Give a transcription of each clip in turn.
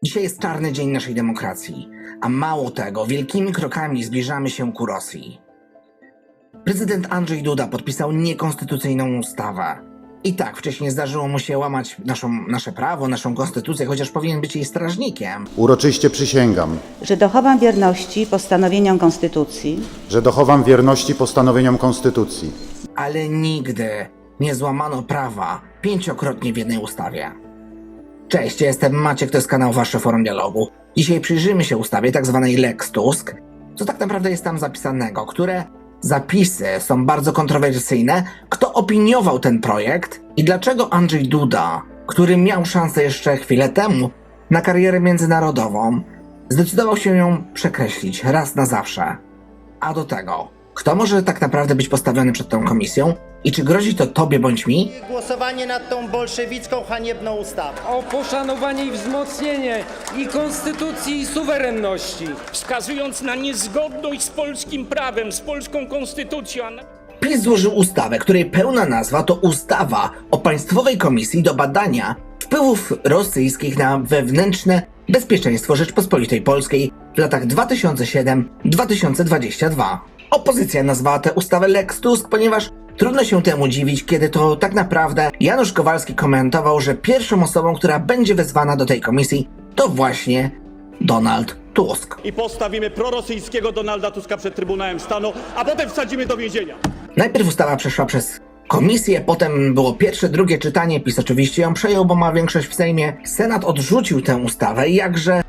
Dzisiaj jest czarny dzień naszej demokracji, a mało tego, wielkimi krokami zbliżamy się ku Rosji. Prezydent Andrzej Duda podpisał niekonstytucyjną ustawę. I tak, wcześniej zdarzyło mu się łamać nasze prawo, naszą konstytucję, chociaż powinien być jej strażnikiem. Uroczyście przysięgam, że dochowam wierności postanowieniom Konstytucji, że dochowam wierności postanowieniom Konstytucji, Ale nigdy nie złamano prawa 5-krotnie w jednej ustawie. Cześć, ja jestem Maciek, to jest kanał Wasze Forum Dialogu. Dzisiaj przyjrzymy się ustawie tzw. Lex Tusk, co tak naprawdę jest tam zapisanego, które zapisy są bardzo kontrowersyjne, kto opiniował ten projekt i dlaczego Andrzej Duda, który miał szansę jeszcze chwilę temu na karierę międzynarodową, zdecydował się ją przekreślić raz na zawsze. A do tego, kto może tak naprawdę być postawiony przed tą komisją i czy grozi to tobie bądź mi? Głosowanie nad tą bolszewicką, haniebną ustawą. O poszanowanie i wzmocnienie i konstytucji, i suwerenności. Wskazując na niezgodność z polskim prawem, z polską konstytucją. PiS złożył ustawę, której pełna nazwa to Ustawa o Państwowej Komisji do badania wpływów rosyjskich na wewnętrzne bezpieczeństwo Rzeczpospolitej Polskiej w latach 2007-2022. Opozycja nazwała tę ustawę Lex Tusk, ponieważ trudno się temu dziwić, kiedy to tak naprawdę Janusz Kowalski komentował, że pierwszą osobą, która będzie wezwana do tej komisji, to właśnie Donald Tusk. I postawimy prorosyjskiego Donalda Tuska przed Trybunałem Stanu, a potem wsadzimy do więzienia. Najpierw ustawa przeszła przez komisję, potem było pierwsze, drugie czytanie, PiS oczywiście ją przejął, bo ma większość w Sejmie. Senat odrzucił tę ustawę i jakże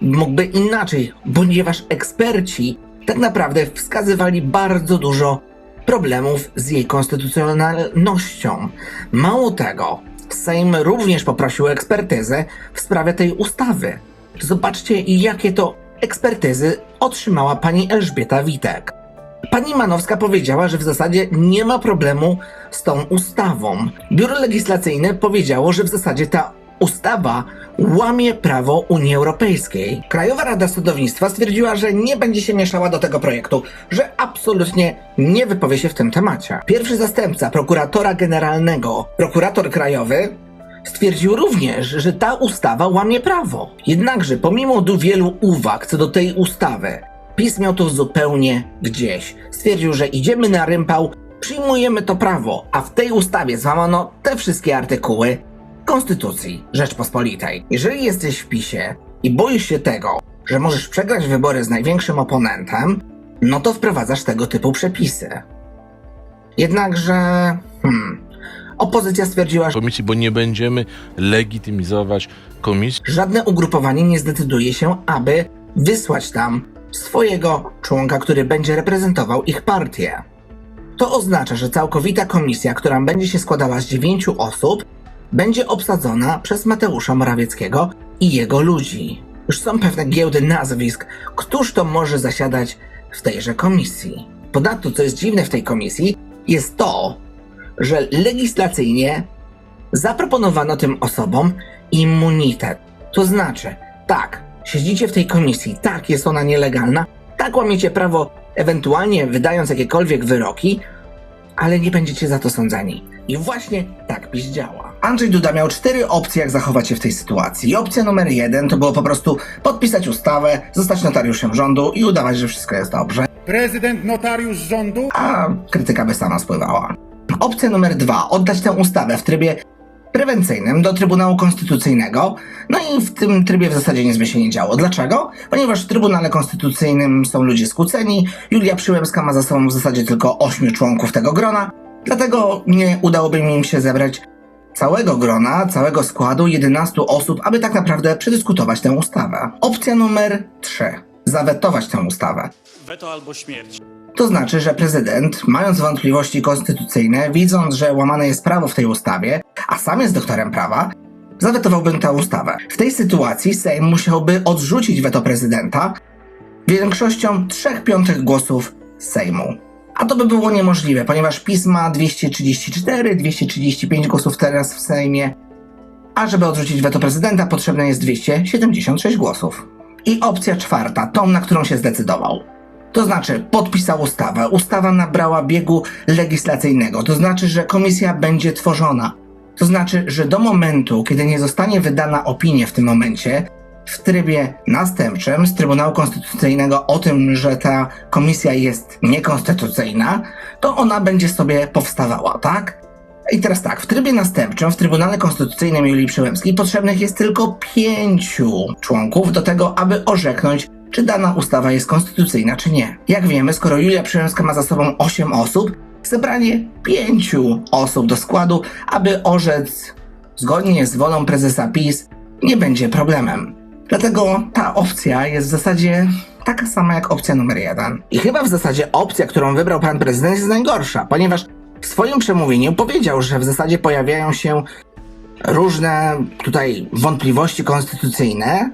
mógłby inaczej, ponieważ eksperci tak naprawdę wskazywali bardzo dużo problemów z jej konstytucjonalnością. Mało tego, Sejm również poprosił ekspertyzę w sprawie tej ustawy. Zobaczcie, jakie to ekspertyzy otrzymała pani Elżbieta Witek. Pani Manowska powiedziała, że w zasadzie nie ma problemu z tą ustawą. Biuro Legislacyjne powiedziało, że w zasadzie ta ustawa łamie prawo Unii Europejskiej. Krajowa Rada Sądownictwa stwierdziła, że nie będzie się mieszała do tego projektu, że absolutnie nie wypowie się w tym temacie. Pierwszy zastępca prokuratora generalnego, prokurator krajowy, stwierdził również, że ta ustawa łamie prawo. Jednakże pomimo wielu uwag co do tej ustawy, PiS miał to zupełnie gdzieś. Stwierdził, że idziemy na rympał, przyjmujemy to prawo, a w tej ustawie złamano te wszystkie artykuły Konstytucji Rzeczpospolitej. Jeżeli jesteś w PiSie i boisz się tego, że możesz przegrać wybory z największym oponentem, no to wprowadzasz tego typu przepisy. Jednakże opozycja stwierdziła, że komisji, bo nie będziemy legitymizować komisji. żadne ugrupowanie nie zdecyduje się, aby wysłać tam swojego członka, który będzie reprezentował ich partię. To oznacza, że całkowita komisja, która będzie się składała z 9 osób, będzie obsadzona przez Mateusza Morawieckiego i jego ludzi. Już są pewne giełdy nazwisk, któż to może zasiadać w tejże komisji. Ponadto, co jest dziwne w tej komisji, jest to, że legislacyjnie zaproponowano tym osobom immunitet. To znaczy, tak, siedzicie w tej komisji, tak, jest ona nielegalna, tak, łamiecie prawo, ewentualnie wydając jakiekolwiek wyroki, ale nie będziecie za to sądzeni. I właśnie tak PiS działa. Andrzej Duda miał 4 opcje, jak zachować się w tej sytuacji. I opcja numer 1 to było po prostu podpisać ustawę, zostać notariuszem rządu i udawać, że wszystko jest dobrze. Prezydent notariusz rządu? A krytyka by sama spływała. Opcja numer 2. Oddać tę ustawę w trybie prewencyjnym do Trybunału Konstytucyjnego. No i w tym trybie w zasadzie nic by się nie działo. Dlaczego? Ponieważ w Trybunale Konstytucyjnym są ludzie skłóceni, Julia Przyłębska ma za sobą w zasadzie tylko 8 członków tego grona, dlatego nie udałoby im się zebrać całego grona, całego składu 11 osób, aby tak naprawdę przedyskutować tę ustawę. Opcja numer 3. Zawetować tę ustawę. Weto albo śmierć. To znaczy, że prezydent, mając wątpliwości konstytucyjne, widząc, że łamane jest prawo w tej ustawie, a sam jest doktorem prawa, zawetowałby tę ustawę. W tej sytuacji Sejm musiałby odrzucić weto prezydenta większością 3/5 głosów Sejmu. A to by było niemożliwe, ponieważ PiS ma 234, 235 głosów teraz w Sejmie, a żeby odrzucić weto prezydenta potrzebne jest 276 głosów. I opcja 4, tą, na którą się zdecydował. To znaczy, podpisał ustawę, ustawa nabrała biegu legislacyjnego, to znaczy, że komisja będzie tworzona. To znaczy, że do momentu, kiedy nie zostanie wydana opinia w tym momencie, w trybie następczym z Trybunału Konstytucyjnego o tym, że ta komisja jest niekonstytucyjna, to ona będzie sobie powstawała, tak? I teraz tak, w trybie następczym w Trybunale Konstytucyjnym Julii Przyłębskiej potrzebnych jest tylko 5 członków do tego, aby orzeknąć, czy dana ustawa jest konstytucyjna, czy nie. Jak wiemy, skoro Julia Przyłębska ma za sobą 8 osób, zebranie 5 osób do składu, aby orzec zgodnie z wolą prezesa PiS, nie będzie problemem. Dlatego ta opcja jest w zasadzie taka sama jak opcja numer 1. I chyba w zasadzie opcja, którą wybrał pan prezydent, jest najgorsza, ponieważ w swoim przemówieniu powiedział, że w zasadzie pojawiają się różne tutaj wątpliwości konstytucyjne,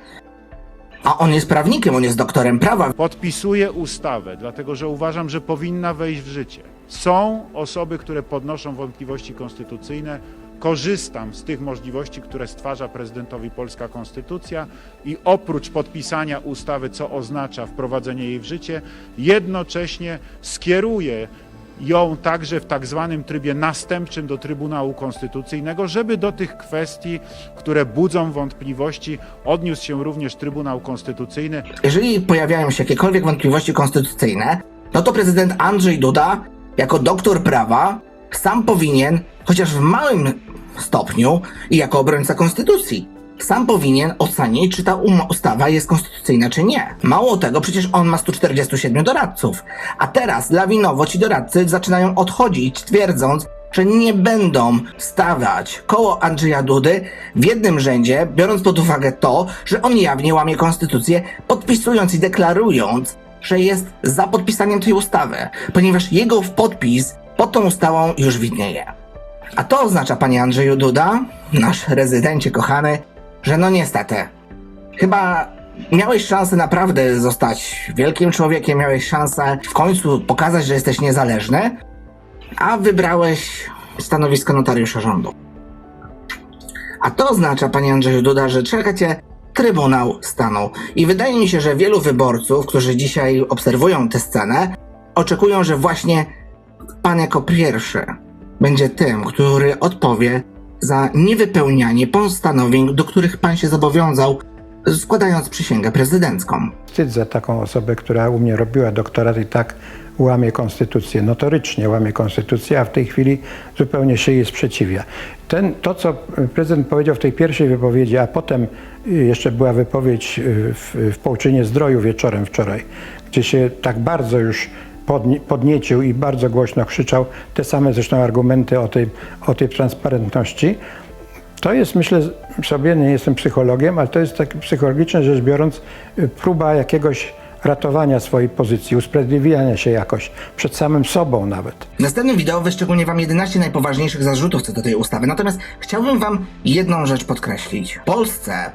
a on jest prawnikiem, on jest doktorem prawa. Podpisuję ustawę, dlatego że uważam, że powinna wejść w życie. Są osoby, które podnoszą wątpliwości konstytucyjne. Korzystam z tych możliwości, które stwarza prezydentowi polska konstytucja i oprócz podpisania ustawy, co oznacza wprowadzenie jej w życie, jednocześnie skieruję ją także w tak zwanym trybie następczym do Trybunału Konstytucyjnego, żeby do tych kwestii, które budzą wątpliwości, odniósł się również Trybunał Konstytucyjny. Jeżeli pojawiają się jakiekolwiek wątpliwości konstytucyjne, no to prezydent Andrzej Duda, jako doktor prawa, sam powinien, chociaż w małym stopniu i jako obrońca konstytucji, sam powinien ocenić, czy ta ustawa jest konstytucyjna, czy nie. Mało tego, przecież on ma 147 doradców. A teraz lawinowo ci doradcy zaczynają odchodzić, twierdząc, że nie będą stawiać koło Andrzeja Dudy w jednym rzędzie, biorąc pod uwagę to, że on jawnie łamie konstytucję, podpisując i deklarując, że jest za podpisaniem tej ustawy, ponieważ jego podpis pod tą ustawą już widnieje. A to oznacza, panie Andrzeju Duda, nasz rezydencie kochany, że no niestety, chyba miałeś szansę naprawdę zostać wielkim człowiekiem, miałeś szansę w końcu pokazać, że jesteś niezależny, a wybrałeś stanowisko notariusza rządu. A to oznacza, panie Andrzeju Duda, że czeka cię Trybunał Stanu. I wydaje mi się, że wielu wyborców, którzy dzisiaj obserwują tę scenę, oczekują, że właśnie pan jako pierwszy będzie tym, który odpowie za niewypełnianie postanowień, do których pan się zobowiązał, składając przysięgę prezydencką. Wstyd za taką osobę, która u mnie robiła doktorat i tak łamie konstytucję, notorycznie łamie konstytucję, a w tej chwili zupełnie się jej sprzeciwia. To, co prezydent powiedział w tej pierwszej wypowiedzi, a potem jeszcze była wypowiedź w Połczynie Zdroju wieczorem wczoraj, gdzie się tak bardzo już podniecił i bardzo głośno krzyczał te same zresztą argumenty o tej transparentności. To jest, myślę sobie, nie jestem psychologiem, ale to jest tak psychologicznie rzecz biorąc próba jakiegoś ratowania swojej pozycji, usprawiedliwiania się jakoś przed samym sobą nawet. W następnym wideo wyszczególnię wam 11 najpoważniejszych zarzutów co do tej ustawy, natomiast chciałbym wam jedną rzecz podkreślić. W Polsce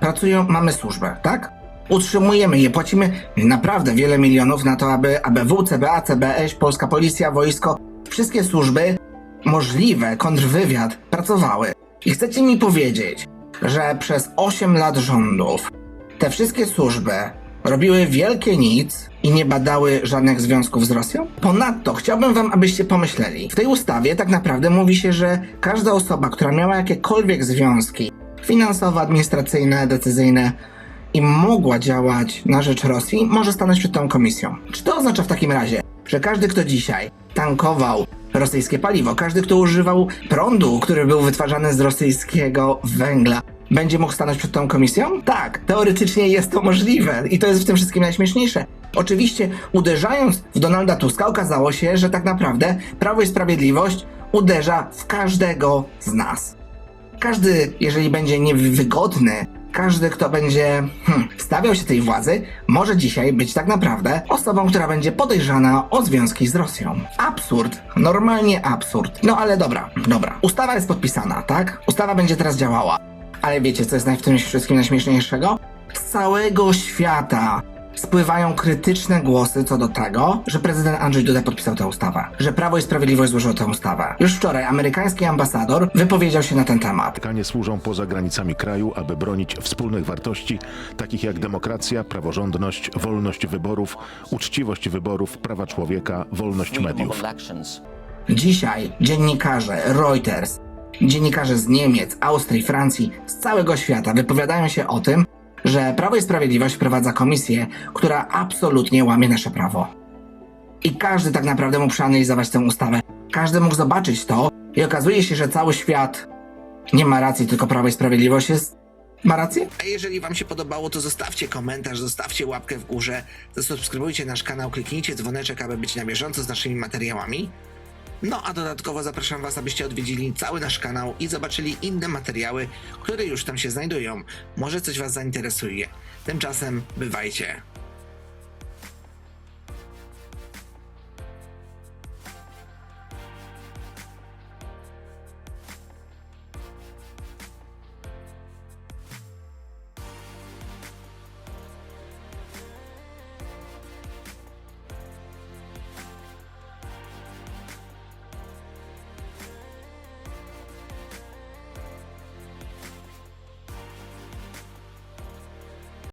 mamy służbę, tak? Utrzymujemy je, płacimy naprawdę wiele milionów na to, aby ABW, CBA, CBŚ, Polska Policja, Wojsko, wszystkie służby możliwe, kontrwywiad pracowały. I chcecie mi powiedzieć, że przez 8 lat rządów te wszystkie służby robiły wielkie nic i nie badały żadnych związków z Rosją? Ponadto chciałbym wam, abyście pomyśleli. W tej ustawie tak naprawdę mówi się, że każda osoba, która miała jakiekolwiek związki finansowe, administracyjne, decyzyjne i mogła działać na rzecz Rosji, może stanąć przed tą komisją. Czy to oznacza w takim razie, że każdy, kto dzisiaj tankował rosyjskie paliwo, każdy, kto używał prądu, który był wytwarzany z rosyjskiego węgla, będzie mógł stanąć przed tą komisją? Tak, teoretycznie jest to możliwe i to jest w tym wszystkim najśmieszniejsze. Oczywiście uderzając w Donalda Tuska okazało się, że tak naprawdę Prawo i Sprawiedliwość uderza w każdego z nas. Każdy, jeżeli będzie niewygodny, każdy, kto będzie stawiał się tej władzy, może dzisiaj być tak naprawdę osobą, która będzie podejrzana o związki z Rosją. Absurd. Normalnie absurd. No ale dobra. Ustawa jest podpisana, tak? Ustawa będzie teraz działała. Ale wiecie, co jest w tym wszystkim najśmieszniejszego? Z całego świata spływają krytyczne głosy co do tego, że prezydent Andrzej Duda podpisał tę ustawę, że Prawo i Sprawiedliwość złożyło tę ustawę. Już wczoraj amerykański ambasador wypowiedział się na ten temat. Amerykanie służą poza granicami kraju, aby bronić wspólnych wartości, takich jak demokracja, praworządność, wolność wyborów, uczciwość wyborów, prawa człowieka, wolność mediów. Dzisiaj dziennikarze Reuters, dziennikarze z Niemiec, Austrii, Francji, z całego świata wypowiadają się o tym, że Prawo i Sprawiedliwość wprowadza komisję, która absolutnie łamie nasze prawo. I każdy tak naprawdę mógł przeanalizować tę ustawę. Każdy mógł zobaczyć to i okazuje się, że cały świat nie ma racji, tylko Prawo i Sprawiedliwość ma rację? A jeżeli wam się podobało, to zostawcie komentarz, zostawcie łapkę w górze, zasubskrybujcie nasz kanał, kliknijcie dzwoneczek, aby być na bieżąco z naszymi materiałami. No a dodatkowo zapraszam was, abyście odwiedzili cały nasz kanał i zobaczyli inne materiały, które już tam się znajdują. Może coś was zainteresuje. Tymczasem bywajcie.